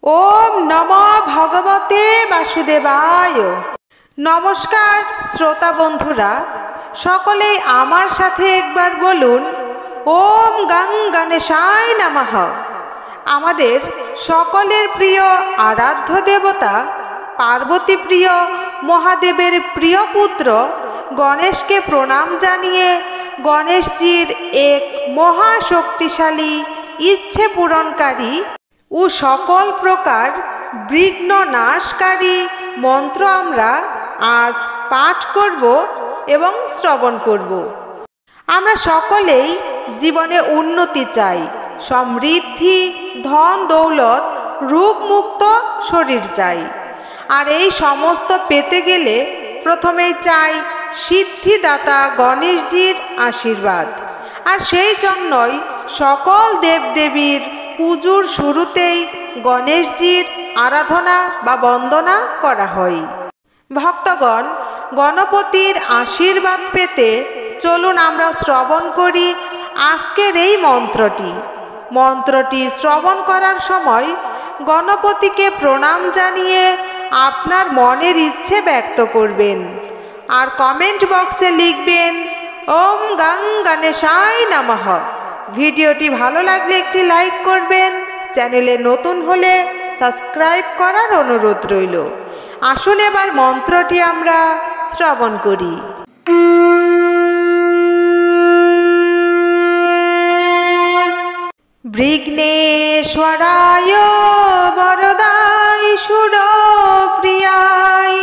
ओम नमो भगवते वासुदेवाय। नमस्कार श्रोता बंधुरा, सकलेई आमार साथे एकबार बोलुन ओम गं गणेशाय नमः। आमादेर सकलेर प्रिय आराध्य देवता पार्वती प्रिय महादेवेर प्रिय पुत्र गणेश के प्रणाम जानिए गणेशजीर एक महाशक्तिशाली इच्छे पूरणकारी ও সকল প্রকার বিঘ্ন নাশকারী মন্ত্র আমরা আজ পাঠ করব এবং শ্রবণ করব। আমরা সকলেই জীবনে উন্নতি চাই, সমৃদ্ধি, ধন দৌলত, রোগমুক্ত শরীর চাই। আর এই সমস্ত পেতে গেলে প্রথমেই চাই সিদ্ধিদাতা গণেশজির আশীর্বাদ। আর সেই জন্যই সকল দেবদেবীর পুজোর শুরুতেই গণেশজির আরাধনা বা বন্দনা করা হয়। ভক্তগণ, গণপতির আশীর্বাদ পেতে চলুন আমরা শ্রবণ করি আজকের এই মন্ত্রটি। মন্ত্রটি শ্রবণ করার সময় গণপতিকে প্রণাম জানিয়ে আপনার মনের ইচ্ছে ব্যক্ত করবেন আর কমেন্ট বক্সে লিখবেন ওম গং গণেশায় নমঃ। ভিডিওটি ভালো লাগলে একটি লাইক করবেন, চ্যানেলে নতুন হলে সাবস্ক্রাইব করার অনুরোধ রইল। আসুন এবার মন্ত্রটি আমরা শ্রবণ করি। বিঘ্নেশ্বরায় বরদায় সুরপ্রিয়ায়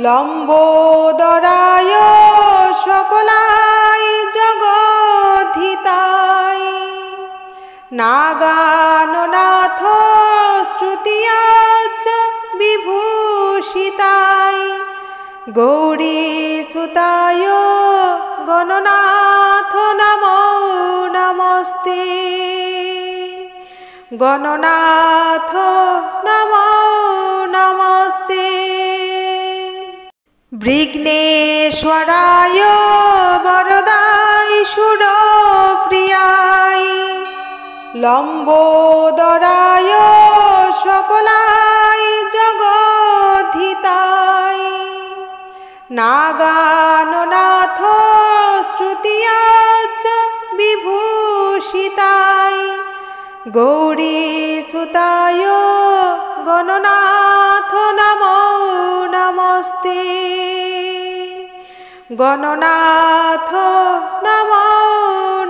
লম্বোদরায় সকলায় জগদ্ধিতায় নাগাননাথ শ্রুতিয়াচ বিভূষিতায় গৌরী সুতায় গণনাথ নমো নমস্তে। গণনাথ নমো নমস্তে। বিঘ্নেশ্বরায় বরদায় সুরপ্রিয়ায় লম্বোদরায় সকলায় জগদ্ধিতায় নাগাননাথ শ্রুতিয়াচ বিভূষিতায় গৌরী সুতায় গণনাথ নমো নমস্তে। গণনাথ নমো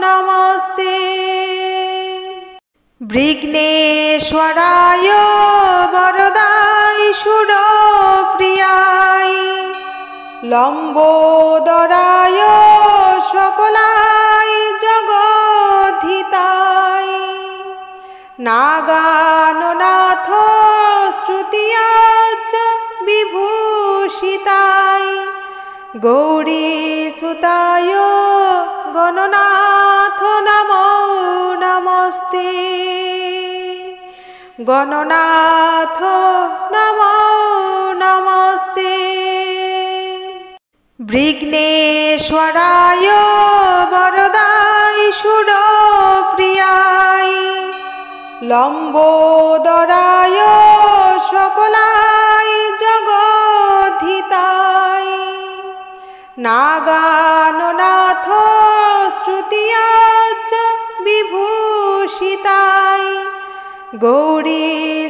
নমস্তে। বিঘ্নেশ্বরায় বরদায় সুরপ্রিয়ায় লম্বোদরায় সকলায় জগদ্ধিতায় নাগাননাথ শ্রুতিয়াচ বিভূষিতায় গৌরী সুতায় গণনাথ নমো নমস্তে। গণনাথ নমো নমস্তে। বিঘ্নেশ্বরায় বরদায় সুরপ্রিয়ায় লম্বোদরায় সকলায় জগদ্ধিতায় নাগাননাথ শ্রুতিয়াচ বিভূষিতায় গৌরী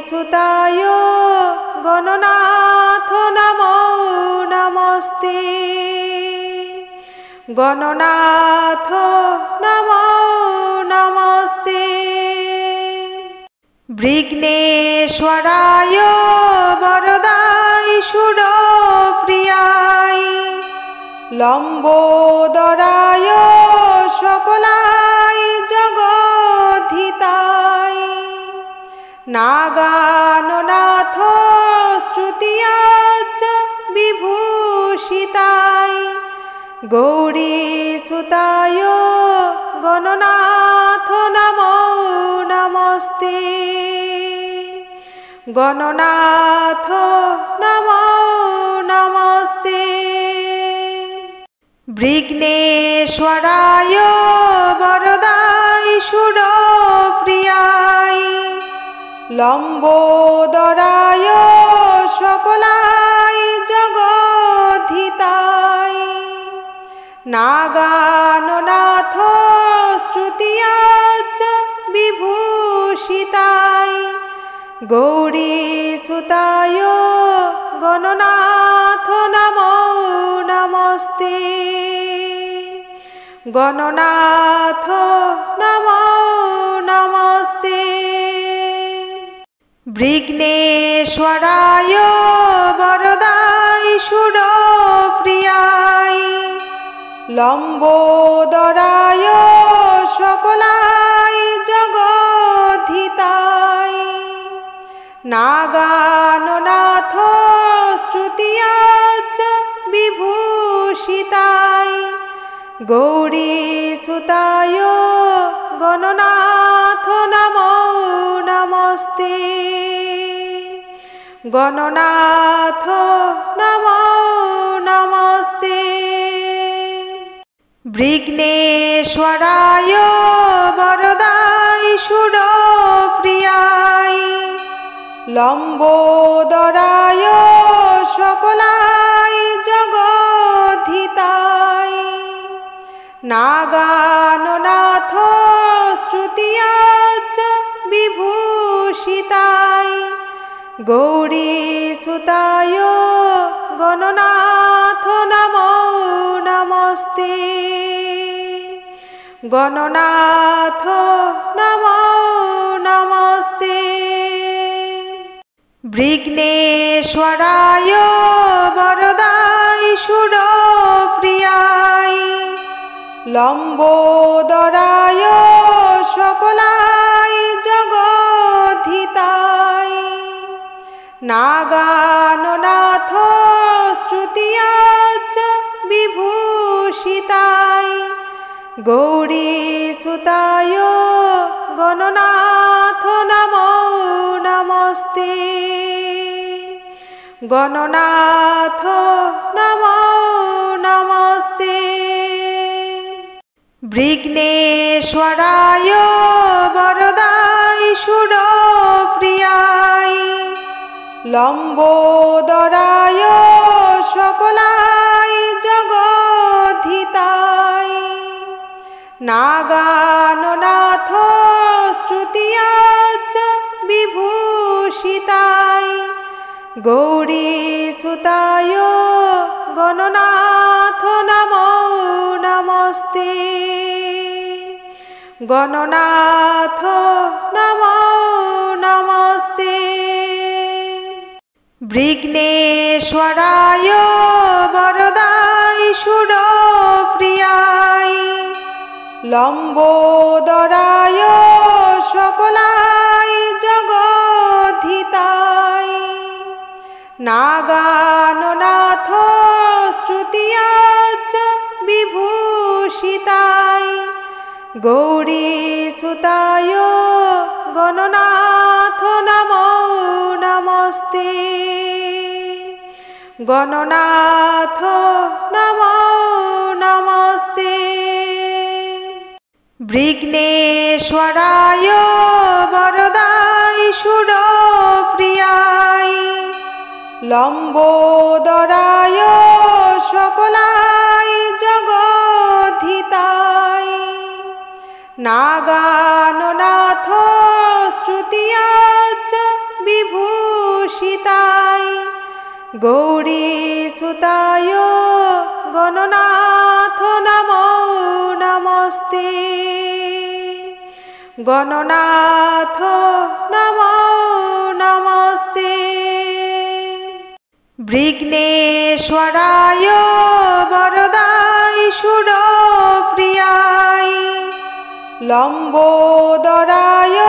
সুতায় গণনাথ নমো নমস্তে। গণনাথ নমো নমস্তে। বিঘ্নেশ্বরায় বরদায় সুরপ্রিয়ায় লম্বোদরায় সকলায় জগদ্ধিতায় নাগাননাথ শ্রুতিয়াচ বিভূষিতায় গৌরী সুতায় গণনাথ নমো নমস্তে। গণনাথ নমো নমস্তে। বিঘ্নেশ্বরায় বরদায় সুরপ্রিয়ায় লম্বোদরায় সকলাই জগদ্ধিতায় নাগাননাথ শ্রুতিয়াচ্চ বিভূষিতায় গৌরীসুতায় গণনাথ নমো নমস্তে গণনাথ নমো নমস্তে বিঘ্নেশ্বরায় বরদায় সুরপ্রিয়ায় লম্বোদরায় সকলাই জগদ্ধিতায় নাগাননাথ শ্রুতিয়াচ্চ বিভূষিতায় গৌরীসুতায় গণনাথ নমো নমস্তে গণনাথ নমো নমস্তে বিঘ্নেশ্বরায় বরদায় সুরপ্রিয়ায় লম্বোদরায় সকলাই জগদ্ধিতায় নাগাননাথ শ্রুতিয়াচ্চ বিভূষিতায় গৌরীসুতায় গণনাথ নমো নমস্তে গণনাথ নমো নমস্তে বিঘ্নেশ্বরায় বরদায় সুরপ্রিয়ায় লম্বোদরায় সকলাই জগদ্ধিতায় নাগাননাথ শ্রুতিয়াচ্চ বিভূষিতায় গৌরীসুতায় গণনাথ নমো নমস্তে গণনাথ নমো নমস্তে বিঘ্নেশ্বরায় বরদায় সুরপ্রিয়ায় লম্বোদরায় সকলাই জগদ্ধিতায় নাগাননাথ শ্রুতিয়াচ্চ বিভূষিতায় গৌরীসুতায় গণনাথ নমো নমস্তে গণনাথ নমো নমস্তে বিঘ্নেশ্বরায় বরদায় সুরপ্রিয়ায় লম্বোদরায় সকলাই জগদ্ধিতায় নাগাননাথ শ্রুতিয়াচ্চ বিভূষিতায় গৌরীসুতায় গণনাথ নমো নমস্তে গণনাথ নমো নমস্তে বিঘ্নেশ্বরায় বরদায় সুরপ্রিয়ায় লম্বোদরায় সকলাই জগদ্ধিতায় নাগাননাথ শ্রুতিয়াচ্চ বিভূষিতায় গৌরীসুতায় গণনাথ নমো নমস্তে গণনাথ নমো নমস্তে বিঘ্নেশ্বরায় বরদায় সুরপ্রিয়ায় লম্বোদরায়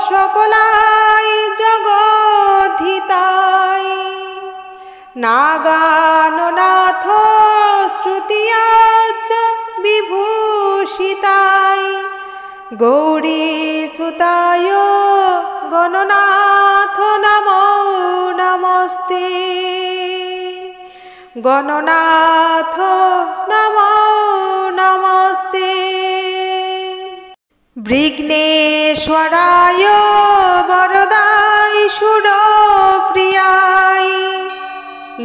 সকলাই জগদ্ধিতায় নাগাননাথ শ্রুতিয়াচ্চ বিভূষিতায় গৌরীসুতায় গণনাথ নমো নমস্তে গণনাথ নমো নমস্তে বিঘ্নেশ্বরায় বরদায়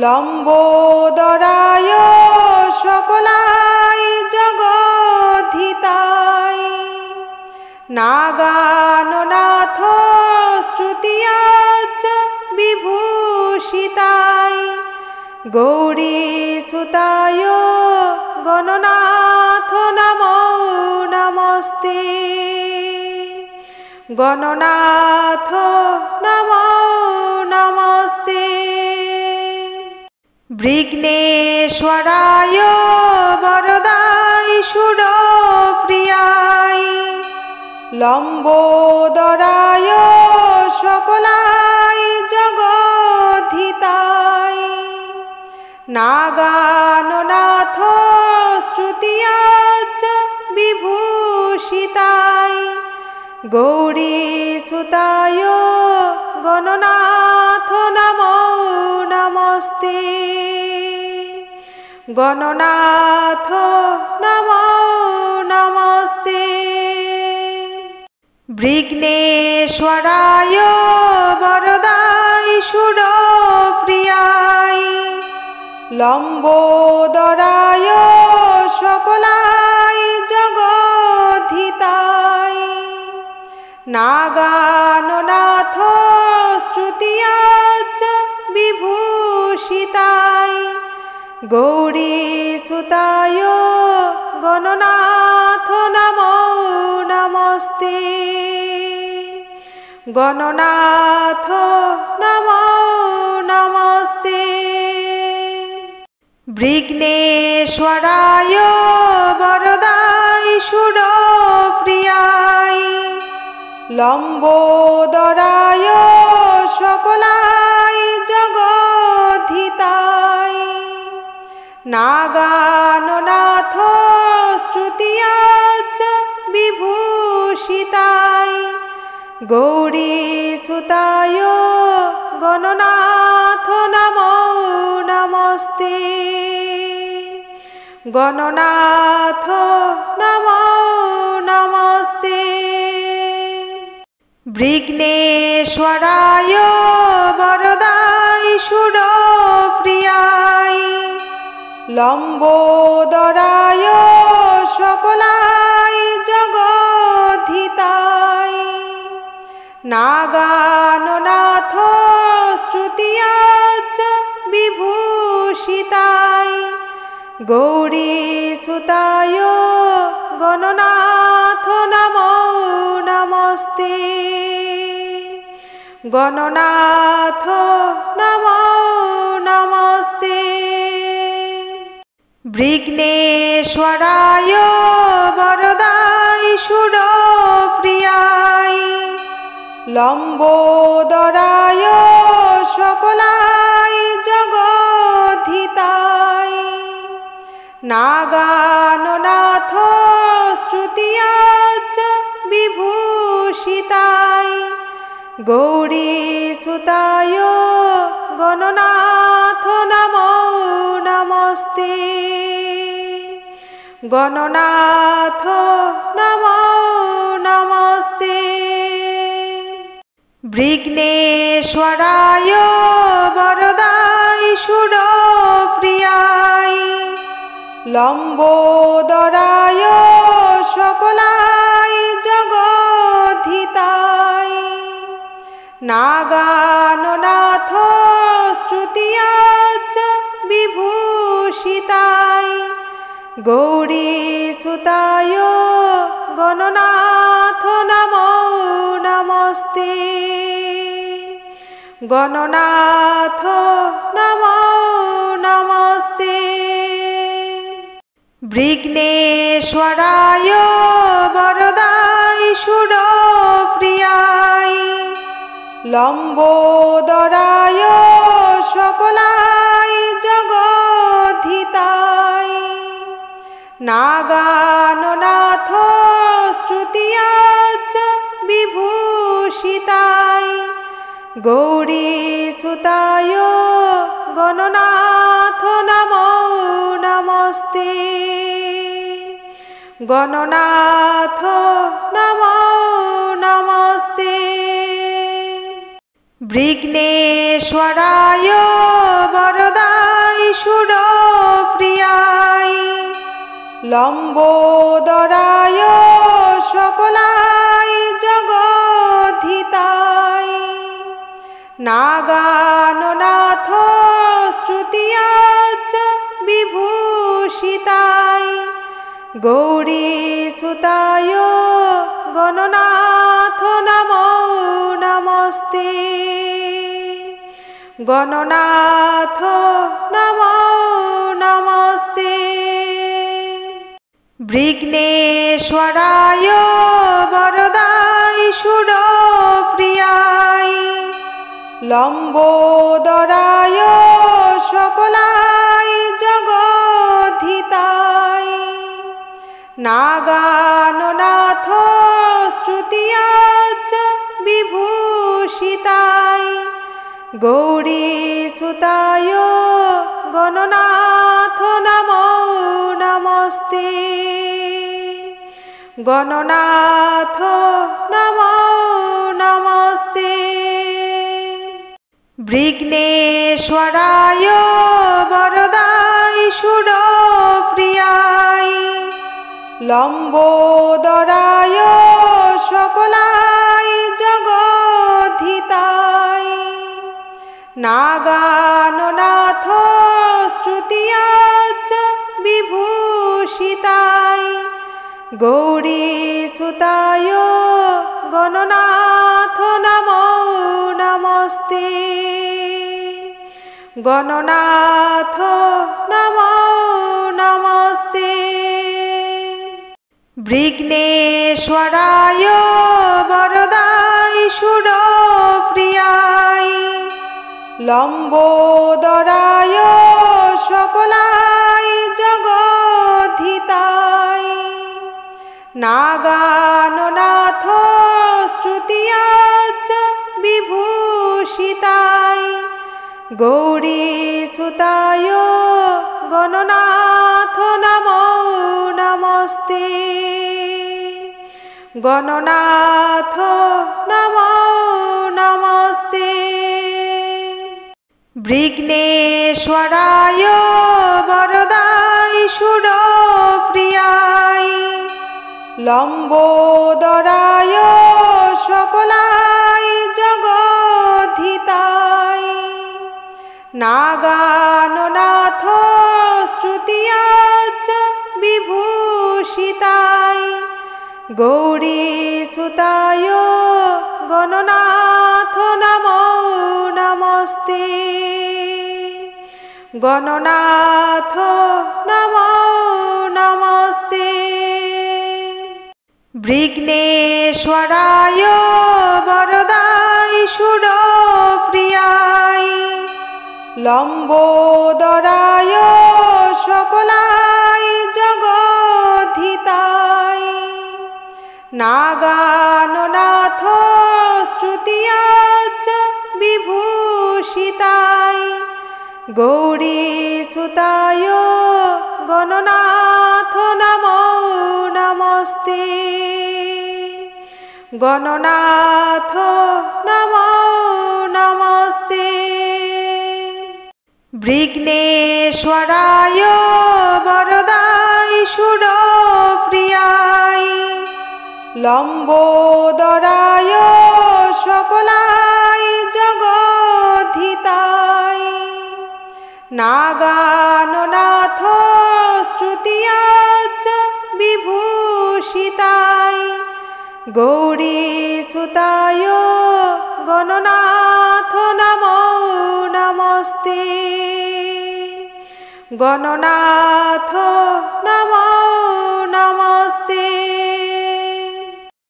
লম্বোদরায় সকলাই জগদ্ধিতায় নাগাননাথ শ্রুতিয়াচ্চ বিভূষিতায় গৌরীসুতায় গণনাথ নমো নমস্তে গণনাথ নমো নমস্তে বিঘ্নেশ্বরায় বরদায় সুরপ্রিয়ায় লম্বোদরায় সকলাই জগদ্ধিতায় নাগাননাথ শ্রুতিয়াচ্চ বিভূষিতায় গৌরীসুতায় গণনাথ নমো নমস্তে গণনাথ নমো নমস্তে বিঘ্নেশ্বরায় বরদায় সুরপ্রিয়ায় লম্বোদরায় সকলাই জগদ্ধিতায় নাগাননাথ শ্রুতিয়াচ্চ বিভূষিতায় গৌরীসুতায় গণনাথ নমো নমস্তে গণনাথ নমো নমস্তে বিঘ্নেশ্বরায় বরদায় সুরপ্রিয়ায় লম্বোদরায় সকলাই জগদ্ধিতায় নাগাননাথ শ্রুতিয়াচ্চ বিভূষিতায় গৌরীসুতায় গণনাথ নমো নমস্তে গণনাথ নমো নমস্তে বিঘ্নেশ্বরায় বরদায় সুরপ্রিয়ায় লম্বোদরায় সকলাই জগদ্ধিতায় নাগাননাথ শ্রুতিয়াচ্চ বিভূষিতায় গৌরীসুতায় গণনাথ নমো নমস্তে গণনাথ নমো নমস্তে বিঘ্নেশ্বরায় বরদায় সুরপ্রিয়ায় লম্বোদরায় সকলাই জগদ্ধিতায় নাগাননাথ শ্রুতিয়াচ্চ বিভূষিতায় গৌরীসুতায় গণনাথ নমো নমস্তে গণনাথ নমো নমস্তে বিঘ্নেশ্বরায় বরদায় সুরপ্রিয়ায় লম্বোদরায় সকলাই জগদ্ধিতায় নাগাননাথ শ্রুতিয়াচ্চ বিভূষিতায় গৌরীসুতায় গণনাথ নমো নমস্তে গণনাথ নমো নমস্তে বিঘ্নেশ্বরায় বরদায় সুরপ্রিয়ায় লম্বোদরায় সকলাই জগদ্ধিতায় নাগাননাথ শ্রুতিয়াচ্চ বিভূষিতায় গৌরীসুতায় গণনাথ নমো নমস্তে গণনাথ নমো নমস্তে বিঘ্নেশ্বরায় বরদায় লম্বোদরায় সকলাই জগদ্ধিতায় নাগাননাথ শ্রুতিয়াচ্চ বিভূষিতায় গৌরীসুতায় গণনাথ নমো নমস্তে গণনাথ নমো নমস্তে বিঘ্নেশ্বরায় বরদায় সুরপ্রিয়ায় লম্বোদরায় সকলাই জগদ্ধিতায় নাগাননাথ শ্রুতিয়াচ্চ বিভূষিতায় গৌরীসুতায় গণনাথ নমো নমস্তে গণনাথ নমো নমস্তে বিঘ্নেশ্বরায় বরদায় সুরপ্রিয়ায় লম্বোদরায় সকলাই জগদ্ধিতায় নাগাননাথ শ্রুতিয়াচ্চ বিভূষিতায় গৌরীসুতায় গণনাথ নমো নমস্তে গণনাথ নমো নমস্তে বিঘ্নেশ্বরায় বরদায় সুরপ্রিয়ায় লম্বোদরায় সকলাই জগদ্ধিতায় নাগাননাথ শ্রুতিয়াচ্চ বিভূষিতায় গৌরীসুতায় গণনাথ নমো নমস্তে গণনাথ নমো নমস্তে বিঘ্নেশ্বরায় বরদায় সুরপ্রিয়ায় লম্বোদরায় সকলাই জগদ্ধিতায় নাগাননাথ শ্রুতিয়াচ্চ বিভূষিতায় গৌরীসুতায় গণনাথ নমো নমস্তে গণনাথ নমো নমস্তে বিঘ্নেশ্বরায় বরদায় সুরপ্রিয়ায় লম্বোদরায় সকলাই জগদ্ধিতায় নাগাননাথ শ্রুতিয়াচ্চ বিভূষিতায় গৌরীসুতায় গণনাথ নমো নমস্তে গণনাথ নমো নমস্তে বিঘ্নেশ্বরায় বরদায় সুরপ্রিয়ায় লম্বোদরায় সকলাই জগদ্ধিতায় নাগাননাথ শ্রুতিয়াচ্চ বিভূষিতায় গৌরীসুতায় গণনাথ নমো নমস্তে গণনাথ নমো নমস্তে